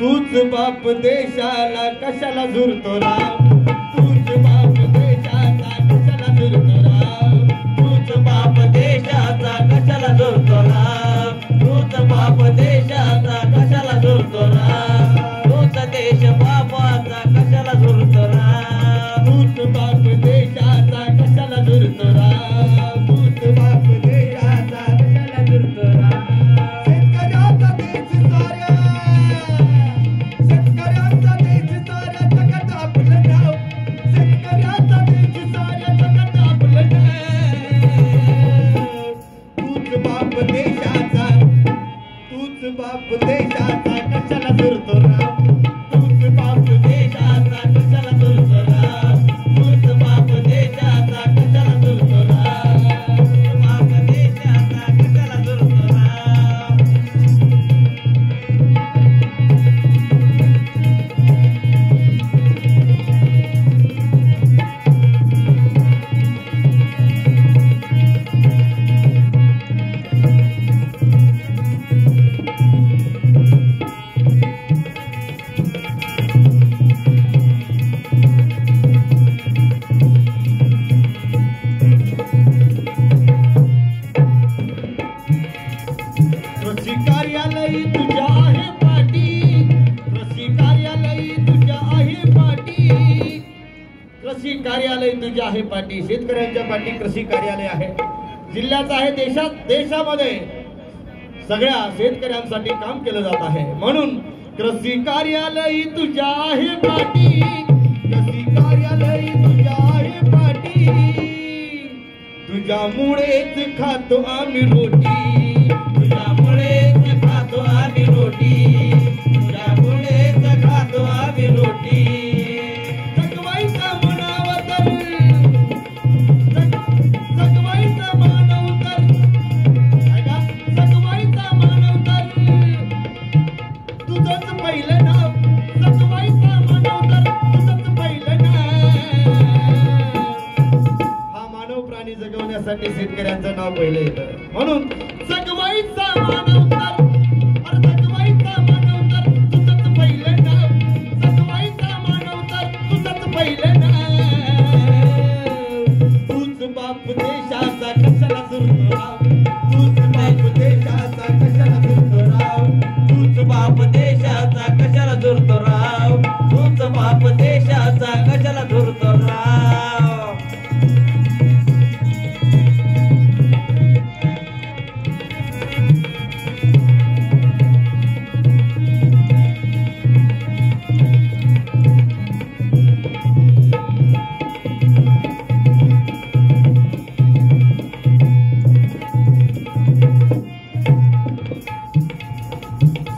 तूच बाप देशाला कशाला झुरतो राम, तूच बाप देशाचा कशाला झुरतो राम, तूच बाप देशाचा कशाला झुरतो राम, तूच बाप देशाचा कशाला झुरतो राम, तूच देश बापाचा कशाला झुरतो राम, तूच बाप देशाचा कशाला झुरतो राम, तूच बाप देशाचा कशाला झुरतो राम. शेतकऱ्याचा देश साऱ्या, शेतकऱ्याचा देश साऱ्या जगात आपलं नाव, शेतकऱ्याचा देश साऱ्या जगात आपलं नाव. तूच बाप देशाचा, तूच बाप देशाचा कशाला झुरतो राम, तूच बाप देशाचा कशाला झुरतो राम, तूच बाप देशाचा कशाला झुरतो राम, तूच बाप देशाचा कशाला झुरतो राम. कृषी कार्यालय तुझ्या आहे पाठी, कृषी कार्यालय तुझ्या आहे पाठी, कृषी कार्यालय तुझ्या आहे पाठी. शेतकऱ्यांच्या पाठी कृषी कार्यालय आहे, जिल्ह्याचं आहे, देशामध्ये सगळ्या शेतकऱ्यांसाठी काम केलं जात आहे. म्हणून कृषी कार्यालय तुझ्या आहे पाठी, कृषी कार्यालय तुझ्या आहे पाठी, तुझ्यामुळेच खातो आम्ही रोटी, तुझ्यामुळेच खातो आम्ही रोटी, तुझ्यामुळेच खातो आम्ही रोटी. जगवायचा म्हणावा तर, जगवायचा मानव तर, ऐका, जगवायचा मानव तर तुझंच पहिलं नाव, जगवायचा मानव तर तुझंच पहिलं नाव. हा मानव प्राणी जगवण्यासाठी शेतकऱ्यांचं नाव पहिलं येतं. म्हणून जगवायचा मानव तर, अरे जगवायचा मानव तर तुझंच पहिलं नाव, जगवायचा मानव तर तुझंच पहिलं नाव. तूच बाप देशाचा कशाला झुरतो राव, तूच बाप देशाचा कशाला झुरतो राव, तूच बाप देशाचा कशाला झुरतो राव, तूच बाप देशाचा कशाला झुरतो राव.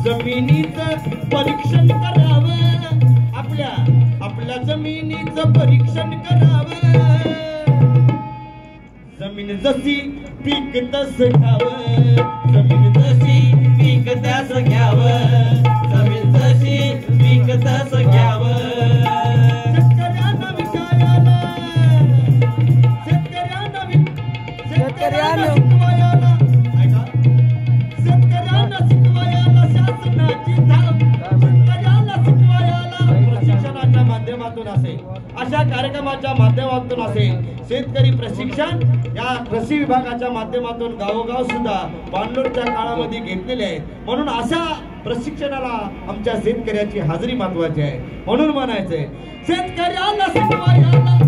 जमिनीचं परीक्षण करावं, आपल्या जमिनीचं परीक्षण करावं, जमीन जशी पीक तसं घ्यावं, जमीन जशी पीक तसं घ्यावं, जमीन जशी पीक तसं घ्यावं. शेतकऱ्यांना विकायला, शेतकऱ्यांना शिकवायला, ऐका, शेतकऱ्यांना शिकवायला शासनाची धाव, शेतकऱ्याला शिकवायला प्रशिक्षणाच्या माध्यमातून असेल, अशा कार्यक्रमाच्या माध्यमातून असेल, शेतकरी प्रशिक्षण या कृषी विभागाच्या माध्यमातून गावोगाव सुद्धा पाणलोटच्या काळामध्ये घेतलेले आहेत. म्हणून अशा प्रशिक्षणाला आमच्या शेतकऱ्याची हाजरी महत्वाची आहे. म्हणून म्हणायचंय शेतकऱ्याला शिकवायला,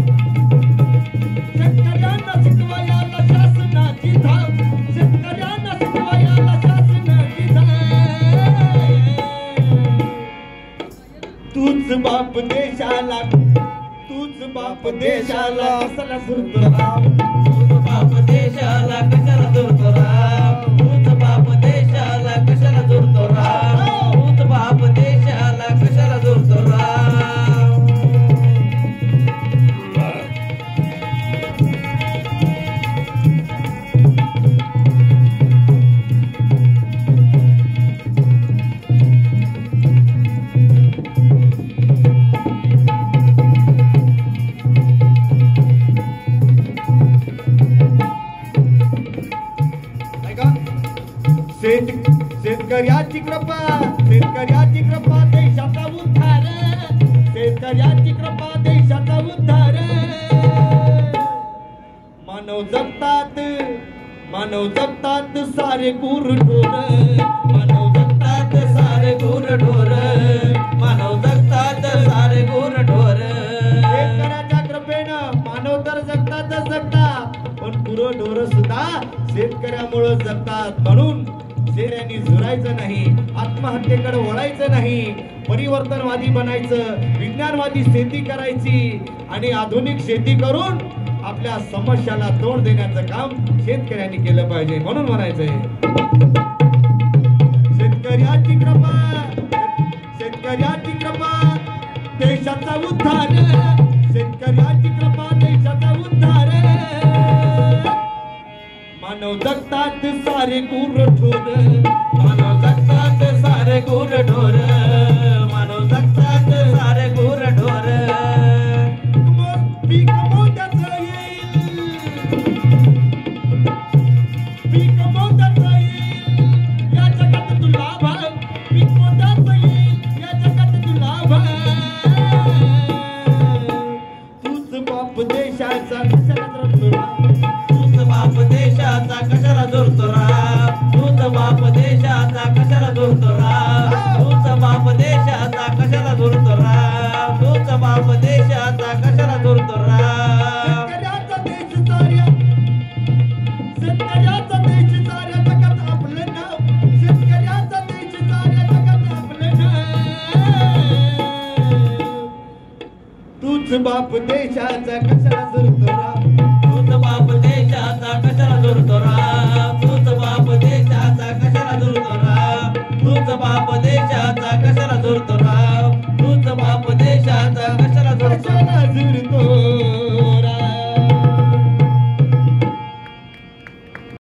शेतकऱ्यांना शिकवायला शासनाची धाव, शेतकऱ्यांना शिकवायला शासनाची धाव. तूच बाप देशाला, तूच बाप देशाला कशाला झुरतो राव, तूच बाप देशाला कशाला झुरतो राव, तूच बाप देशाला कशाला झुरतो राव, तूच बाप देशाला कशाला झुरतो राव. शेतकऱ्याची कृपा देशाचा उद्धार, शेतकऱ्याची कृपा देशाचा उद्धार. मानव जगतात सारे गुरढोर, मानव जगतात सारे गुरढोर, मानव जगतात सारे गुरढोर. शेतकऱ्याच्या कृपेनं मानव तर जगतात, पण गुरढोर सुद्धा शेतकऱ्यामुळे जगतात. म्हणून शेऱ्यांनी झुरायचं नाही, आत्महत्येकडे वळायचं नाही, परिवर्तनवादी बनायचं, विज्ञानवादी शेती करायची आणि आधुनिक शेती करून आपल्या समस्याला तोंड देण्याचं काम शेतकऱ्यांनी केलं पाहिजे. म्हणून म्हणायचंय शेतकऱ्याची कृपा देशाचा उद्धार, शेतकऱ्याची कृपा देशाचा उद्धार. मानव जगतात सारे गुरढोर, मानव जगतात सारे गुरढोर, मानव जगतात सारे गुरढोर. पीक मोत्याचं येईल, पीक मोत्याचं येईल या जगात तुला भाग, पीक मोत्याचं येईल या जगात तुला भाग. तूच बाप देशाचा कशाला रडतोरा, तूच बाप देशाचा कशाला दुरतोरा, तूच बाप देशाचा कशाला दुरतोरा, तूच बाप देशाचा कशाला दुरतोरा, तूच बाप देशाचा कशाला दुरतोरा. शेतकऱ्याचा देश साऱ्या, शेतकऱ्याचा देश साऱ्या जगात आपलं नाव, शेतकऱ्याचा देश साऱ्या जगात आपलं नाव. तूच बाप देशाचा कशाला दुरतोरा, तूच बाप देशाचा कशाला दुरतोरा, तूच बाप देशाचा कशाला दुरतोरा, तूच बाप देशाचा कशाला दुरतोरा, तूच बाप देशाचा कशाला दुरतोरा. कशाला जुरतो